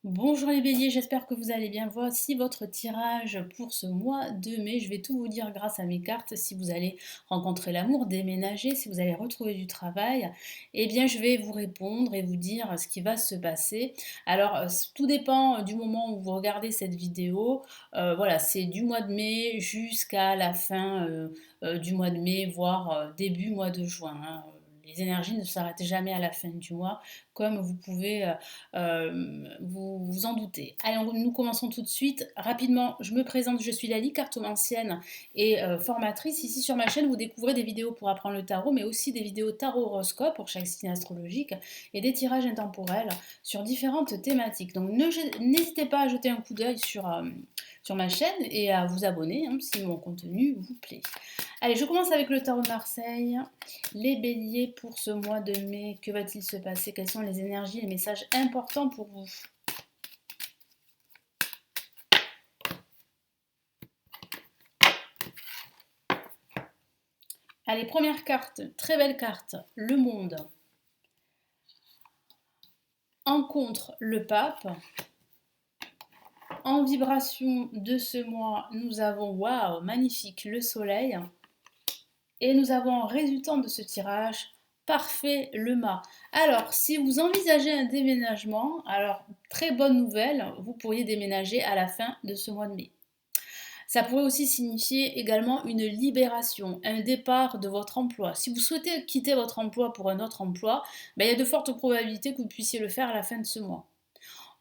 Bonjour les béliers, j'espère que vous allez bien. Voici votre tirage pour ce mois de mai. Je vais tout vous dire grâce à mes cartes. Si vous allez rencontrer l'amour, déménager, si vous allez retrouver du travail, eh bien je vais vous répondre et vous dire ce qui va se passer. Alors tout dépend du moment où vous regardez cette vidéo. Voilà, c'est du mois de mai jusqu'à la fin du mois de mai, voire début mois de juin, hein. Les énergies ne s'arrêtent jamais à la fin du mois, comme vous pouvez vous en doutez. Allez, nous commençons tout de suite. Rapidement, je me présente, je suis Lali, cartomancienne et formatrice. Ici sur ma chaîne, vous découvrez des vidéos pour apprendre le tarot, mais aussi des vidéos tarot horoscope pour chaque signe astrologique et des tirages intemporels sur différentes thématiques. Donc n'hésitez pas à jeter un coup d'œil sur ma chaîne et à vous abonner si mon contenu vous plaît. Allez, je commence avec le tarot de Marseille. Les béliers pour ce mois de mai, que va-t-il se passer? Quelles sont les énergies, les messages importants pour vous? Allez, première carte, très belle carte, le monde. En contre, le pape. En vibration de ce mois, nous avons, waouh, magnifique, le soleil. Et nous avons en résultant de ce tirage, parfait, le mât. Alors, si vous envisagez un déménagement, alors très bonne nouvelle, vous pourriez déménager à la fin de ce mois de mai. Ça pourrait aussi signifier également une libération, un départ de votre emploi. Si vous souhaitez quitter votre emploi pour un autre emploi, ben, il y a de fortes probabilités que vous puissiez le faire à la fin de ce mois.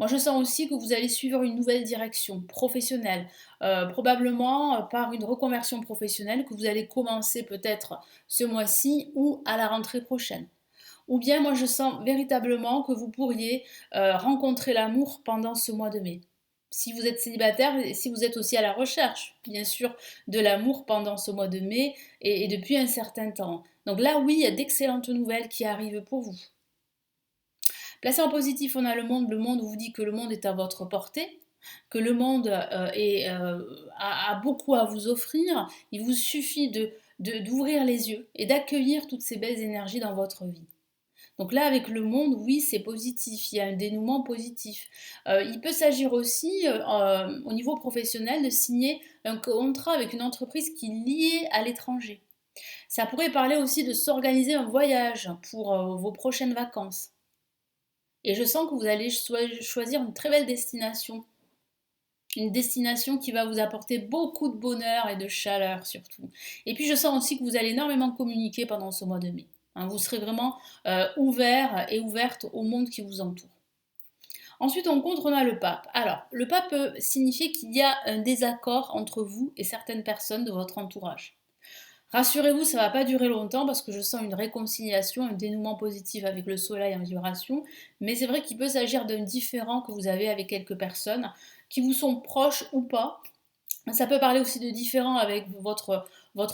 Moi, je sens aussi que vous allez suivre une nouvelle direction professionnelle, probablement par une reconversion professionnelle que vous allez commencer peut-être ce mois-ci ou à la rentrée prochaine. Ou bien, moi, je sens véritablement que vous pourriez rencontrer l'amour pendant ce mois de mai. Si vous êtes célibataire et si vous êtes aussi à la recherche, bien sûr, de l'amour pendant ce mois de mai et depuis un certain temps. Donc là, oui, il y a d'excellentes nouvelles qui arrivent pour vous. Placé en positif, on a le monde. Le monde vous dit que le monde est à votre portée, que le monde a beaucoup à vous offrir. Il vous suffit d'ouvrir les yeux et d'accueillir toutes ces belles énergies dans votre vie. Donc là, avec le monde, oui, c'est positif, il y a un dénouement positif. Il peut s'agir aussi, au niveau professionnel, de signer un contrat avec une entreprise qui est liée à l'étranger. Ça pourrait parler aussi de s'organiser un voyage pour vos prochaines vacances. Et je sens que vous allez choisir une très belle destination. Une destination qui va vous apporter beaucoup de bonheur et de chaleur surtout. Et puis je sens aussi que vous allez énormément communiquer pendant ce mois de mai. Hein, vous serez vraiment ouvert et ouverte au monde qui vous entoure. Ensuite, on a le pape. Alors, le pape peut signifier qu'il y a un désaccord entre vous et certaines personnes de votre entourage. Rassurez-vous, ça ne va pas durer longtemps parce que je sens une réconciliation, un dénouement positif avec le soleil en vibration. Mais c'est vrai qu'il peut s'agir d'un différend que vous avez avec quelques personnes qui vous sont proches ou pas. Ça peut parler aussi de différends avec votre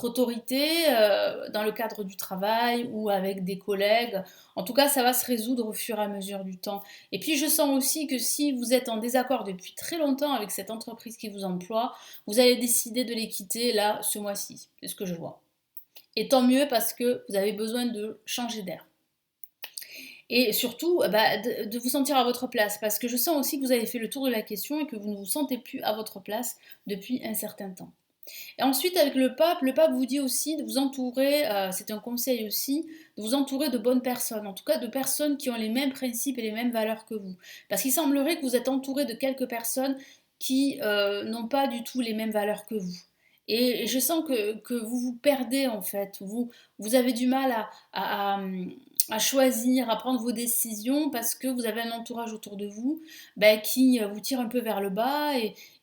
autorité dans le cadre du travail ou avec des collègues. En tout cas, ça va se résoudre au fur et à mesure du temps. Et puis, je sens aussi que si vous êtes en désaccord depuis très longtemps avec cette entreprise qui vous emploie, vous allez décider de les quitter là, ce mois-ci. C'est ce que je vois. Et tant mieux parce que vous avez besoin de changer d'air. Et surtout, de vous sentir à votre place. Parce que je sens aussi que vous avez fait le tour de la question et que vous ne vous sentez plus à votre place depuis un certain temps. Et ensuite, avec le pape vous dit aussi de vous entourer, c'est un conseil aussi, de vous entourer de bonnes personnes, en tout cas de personnes qui ont les mêmes principes et les mêmes valeurs que vous. Parce qu'il semblerait que vous êtes entouré de quelques personnes qui n'ont pas du tout les mêmes valeurs que vous. Et je sens que vous vous perdez en fait, vous avez du mal à choisir, à prendre vos décisions parce que vous avez un entourage autour de vous qui vous tire un peu vers le bas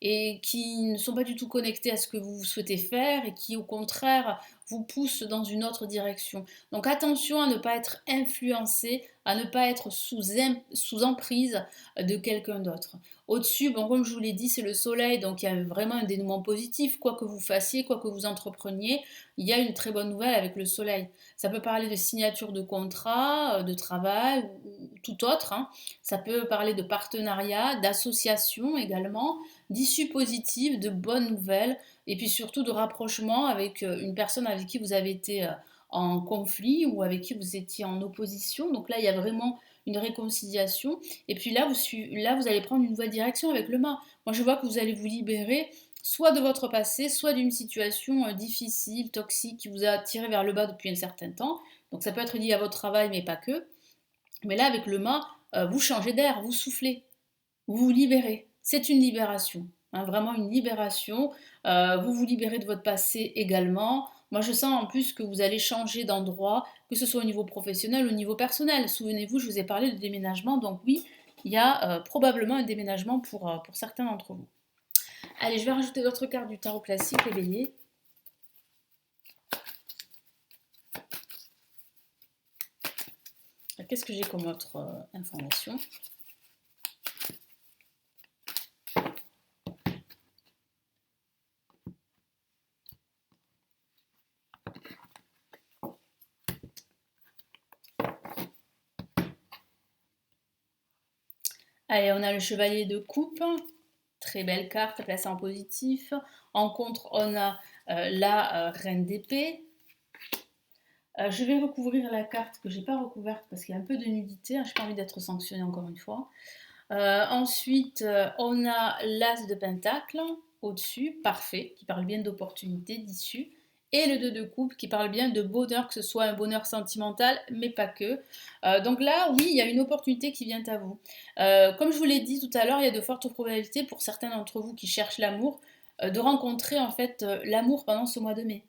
et qui ne sont pas du tout connectés à ce que vous souhaitez faire et qui au contraire vous poussent dans une autre direction. Donc attention à ne pas être influencé, à ne pas être sous emprise de quelqu'un d'autre. Au-dessus, bon, comme je vous l'ai dit, c'est le soleil, donc il y a vraiment un dénouement positif. Quoi que vous fassiez, quoi que vous entrepreniez, il y a une très bonne nouvelle avec le soleil. Ça peut parler de signature de contrat, de travail ou tout autre, hein. Ça peut parler de partenariat, d'association également, d'issues positives, de bonnes nouvelles, et puis surtout de rapprochement avec une personne avec qui vous avez été en conflit ou avec qui vous étiez en opposition. Donc là, il y a vraiment une réconciliation. Et puis là, vous allez prendre une nouvelle direction avec le mât. Moi, je vois que vous allez vous libérer soit de votre passé, soit d'une situation difficile, toxique, qui vous a tiré vers le bas depuis un certain temps. Donc ça peut être lié à votre travail, mais pas que. Mais là, avec le mât, vous changez d'air, vous soufflez, vous vous libérez. C'est une libération, hein, vraiment une libération. Vous vous libérez de votre passé également. Moi, je sens en plus que vous allez changer d'endroit, que ce soit au niveau professionnel ou au niveau personnel. Souvenez-vous, je vous ai parlé de déménagement, donc oui, il y a probablement un déménagement pour certains d'entre vous. Allez, je vais rajouter d'autres cartes du tarot classique, les béliers. Qu'est-ce que j'ai comme autre information? Allez, on a le chevalier de coupe. Très belle carte, placée en positif. En contre, on a la reine d'épée. Je vais recouvrir la carte que je n'ai pas recouverte parce qu'il y a un peu de nudité. Je n'ai pas envie d'être sanctionnée encore une fois. Ensuite, on a l'as de pentacle au-dessus, parfait, qui parle bien d'opportunité, d'issue. Et le 2 de coupe qui parle bien de bonheur, que ce soit un bonheur sentimental, mais pas que. Donc là, oui, il y a une opportunité qui vient à vous. Comme je vous l'ai dit tout à l'heure, il y a de fortes probabilités pour certains d'entre vous qui cherchent l'amour, de rencontrer en fait l'amour pendant ce mois de mai.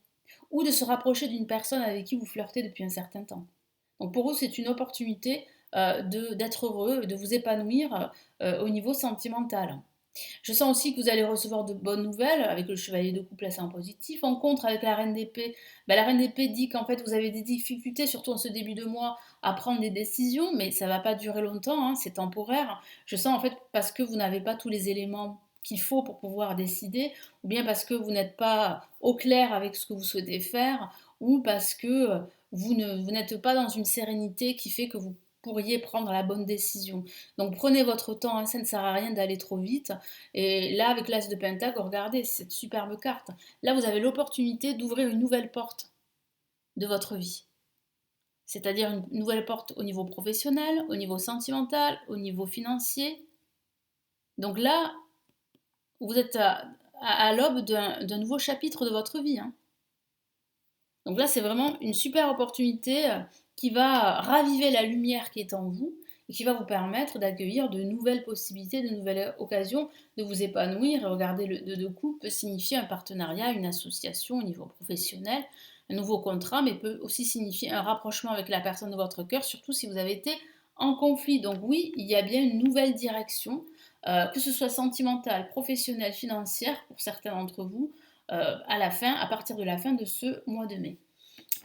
Ou de se rapprocher d'une personne avec qui vous flirtez depuis un certain temps. Donc pour vous, c'est une opportunité d'être heureux, de vous épanouir au niveau sentimental. Je sens aussi que vous allez recevoir de bonnes nouvelles avec le chevalier de coupe placé en positif. En contre, avec la reine d'épée, la reine d'épée dit qu'en fait vous avez des difficultés, surtout en ce début de mois, à prendre des décisions, mais ça ne va pas durer longtemps, hein, c'est temporaire. Je sens en fait parce que vous n'avez pas tous les éléments qu'il faut pour pouvoir décider, ou bien parce que vous n'êtes pas au clair avec ce que vous souhaitez faire, ou parce que vous n'êtes pas dans une sérénité qui fait que vous pourriez prendre la bonne décision. Donc prenez votre temps, hein, ça ne sert à rien d'aller trop vite. Et là, avec l'As de Pentacle, regardez cette superbe carte. Là, vous avez l'opportunité d'ouvrir une nouvelle porte de votre vie. C'est-à-dire une nouvelle porte au niveau professionnel, au niveau sentimental, au niveau financier. Donc là, vous êtes à l'aube d'un nouveau chapitre de votre vie, hein. Donc là, c'est vraiment une super opportunité qui va raviver la lumière qui est en vous et qui va vous permettre d'accueillir de nouvelles possibilités, de nouvelles occasions de vous épanouir. Et regardez, le 2 de coupe peut signifier un partenariat, une association au niveau professionnel, un nouveau contrat, mais peut aussi signifier un rapprochement avec la personne de votre cœur, surtout si vous avez été en conflit. Donc oui, il y a bien une nouvelle direction, que ce soit sentimentale, professionnelle, financière, pour certains d'entre vous, à partir de la fin de ce mois de mai.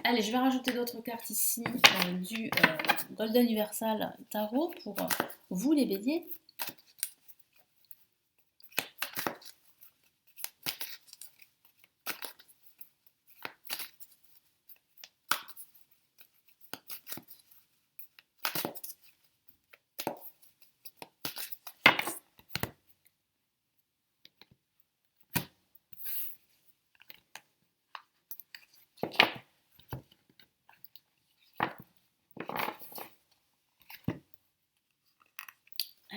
Allez, je vais rajouter d'autres cartes ici du Golden Universal Tarot pour vous les béliers.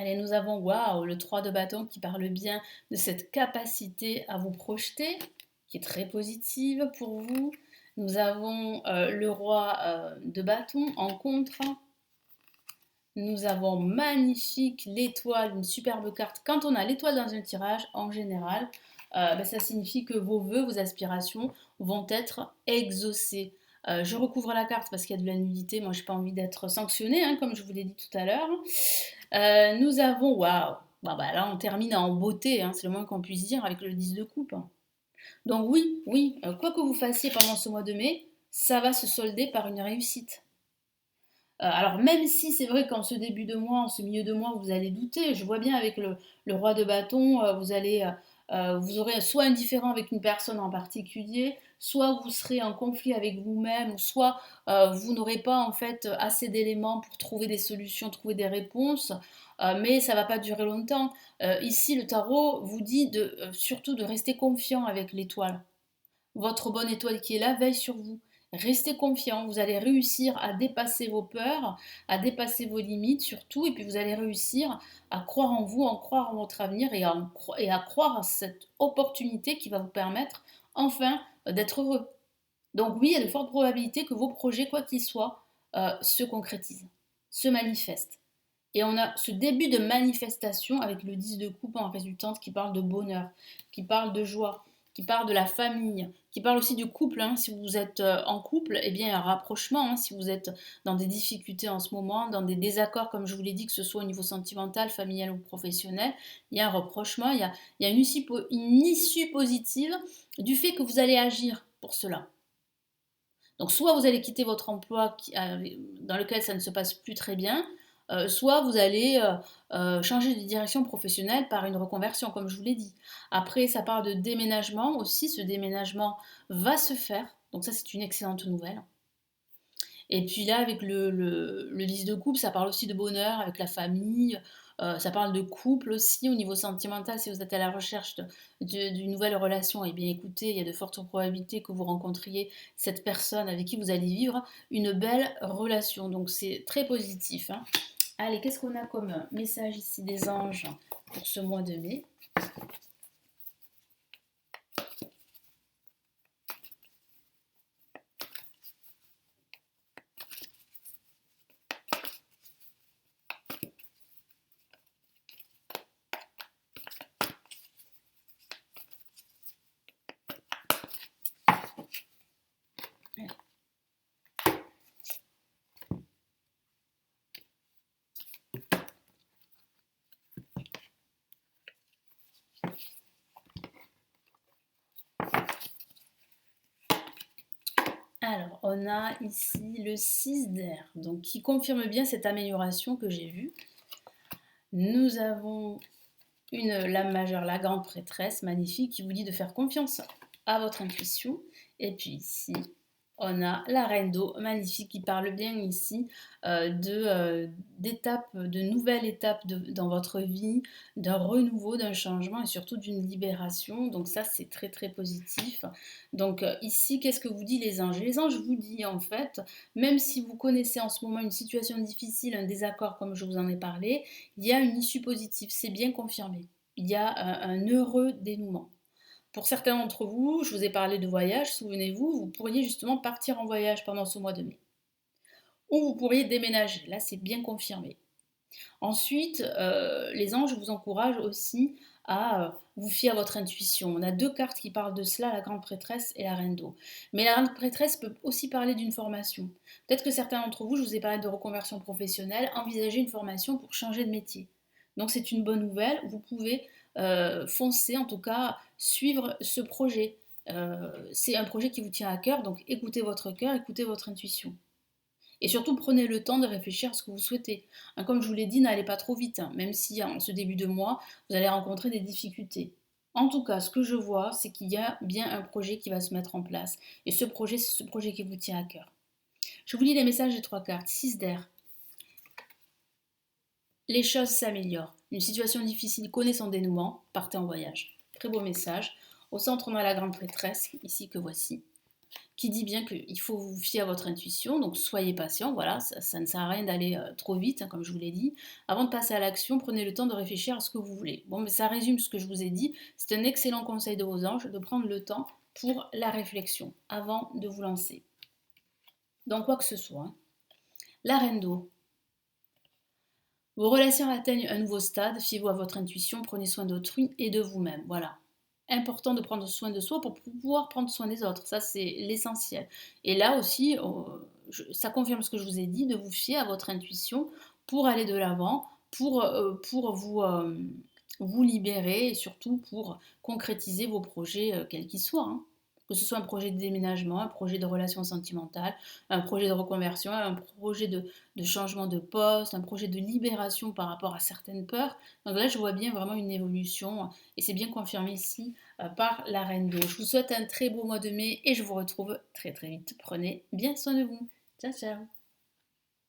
Allez, nous avons, waouh, le 3 de bâton qui parle bien de cette capacité à vous projeter, qui est très positive pour vous. Nous avons le roi de bâton en contre. Nous avons magnifique l'étoile, une superbe carte. Quand on a l'étoile dans un tirage, en général, ça signifie que vos vœux, vos aspirations vont être exaucés. Je recouvre la carte parce qu'il y a de la nudité. Moi, je n'ai pas envie d'être sanctionnée, hein, comme je vous l'ai dit tout à l'heure. Nous avons, waouh, là on termine en beauté, hein, c'est le moins qu'on puisse dire avec le 10 de coupe. Donc oui, quoi que vous fassiez pendant ce mois de mai, ça va se solder par une réussite. Alors même si c'est vrai qu'en ce début de mois, en ce milieu de mois, vous allez douter, je vois bien avec le roi de bâton, vous aurez soit un différend avec une personne en particulier, soit vous serez en conflit avec vous-même, soit vous n'aurez pas en fait assez d'éléments pour trouver des solutions, trouver des réponses, mais ça ne va pas durer longtemps. Ici, le tarot vous dit surtout de rester confiant avec l'étoile. Votre bonne étoile qui est là veille sur vous. Restez confiant, vous allez réussir à dépasser vos peurs, à dépasser vos limites surtout, et puis vous allez réussir à croire en vous, à croire en votre avenir et à croire à cette opportunité qui va vous permettre enfin d'être heureux. Donc oui, il y a de fortes probabilités que vos projets, quoi qu'ils soient, se concrétisent, se manifestent. Et on a ce début de manifestation avec le 10 de coupe en résultante qui parle de bonheur, qui parle de joie, qui parle de la famille, qui parle aussi du couple. Hein. Si vous êtes en couple, eh bien, il y a un rapprochement. Hein. Si vous êtes dans des difficultés en ce moment, dans des désaccords, comme je vous l'ai dit, que ce soit au niveau sentimental, familial ou professionnel, il y a un rapprochement, il y a une issue positive du fait que vous allez agir pour cela. Donc soit vous allez quitter votre emploi dans lequel ça ne se passe plus très bien, soit vous allez changer de direction professionnelle par une reconversion, comme je vous l'ai dit. Après, ça parle de déménagement aussi. Ce déménagement va se faire. Donc ça, c'est une excellente nouvelle. Et puis là, avec le 10 de coupe, ça parle aussi de bonheur avec la famille, ça parle de couple aussi au niveau sentimental. Si vous êtes à la recherche d'une nouvelle relation, eh bien écoutez, il y a de fortes probabilités que vous rencontriez cette personne avec qui vous allez vivre une belle relation. Donc c'est très positif. Hein. Allez, qu'est-ce qu'on a comme message ici des anges pour ce mois de mai? Alors, on a ici le 6 d'air, donc qui confirme bien cette amélioration que j'ai vue. Nous avons une lame majeure, la grande prêtresse, magnifique, qui vous dit de faire confiance à votre intuition. Et puis ici, on a la reine d'eau, magnifique, qui parle bien ici d'étapes, de nouvelles étapes dans votre vie, d'un renouveau, d'un changement et surtout d'une libération. Donc ça, c'est très très positif. Donc ici, qu'est-ce que vous dit les anges? Les anges vous disent en fait, même si vous connaissez en ce moment une situation difficile, un désaccord comme je vous en ai parlé, il y a une issue positive, c'est bien confirmé. Il y a un heureux dénouement. Pour certains d'entre vous, je vous ai parlé de voyage, souvenez-vous, vous pourriez justement partir en voyage pendant ce mois de mai. Ou vous pourriez déménager, là c'est bien confirmé. Ensuite, les anges vous encouragent aussi à vous fier à votre intuition. On a deux cartes qui parlent de cela, la grande prêtresse et la reine d'eau. Mais la grande prêtresse peut aussi parler d'une formation. Peut-être que certains d'entre vous, je vous ai parlé de reconversion professionnelle, envisagez une formation pour changer de métier. Donc c'est une bonne nouvelle, vous pouvez foncer, en tout cas suivre ce projet. C'est un projet qui vous tient à cœur, donc écoutez votre cœur, écoutez votre intuition. Et surtout, prenez le temps de réfléchir à ce que vous souhaitez. Hein, comme je vous l'ai dit, n'allez pas trop vite, hein, même si en ce début de mois, vous allez rencontrer des difficultés. En tout cas, ce que je vois, c'est qu'il y a bien un projet qui va se mettre en place. Et ce projet, c'est ce projet qui vous tient à cœur. Je vous lis les messages des trois cartes. 6 d'air. Les choses s'améliorent. Une situation difficile connaît son dénouement. Partez en voyage. Très beau message. Au centre, on a la grande prêtresse, ici que voici, qui dit bien qu'il faut vous fier à votre intuition, donc soyez patient, voilà, ça ne sert à rien d'aller trop vite, hein, comme je vous l'ai dit. Avant de passer à l'action, prenez le temps de réfléchir à ce que vous voulez. Bon, mais ça résume ce que je vous ai dit. C'est un excellent conseil de vos anges de prendre le temps pour la réflexion avant de vous lancer. Dans quoi que ce soit. Hein. La reine d'eau. Vos relations atteignent un nouveau stade, fiez-vous à votre intuition, prenez soin d'autrui et de vous-même. Voilà. Important de prendre soin de soi pour pouvoir prendre soin des autres, ça c'est l'essentiel. Et là aussi, ça confirme ce que je vous ai dit, de vous fier à votre intuition pour aller de l'avant, pour vous libérer et surtout pour concrétiser vos projets, quels qu'ils soient. Hein. Que ce soit un projet de déménagement, un projet de relation sentimentale, un projet de reconversion, un projet de changement de poste, un projet de libération par rapport à certaines peurs. Donc là, je vois bien vraiment une évolution et c'est bien confirmé ici par la Reine d'eau. Je vous souhaite un très beau mois de mai et je vous retrouve très très vite. Prenez bien soin de vous. Ciao ciao.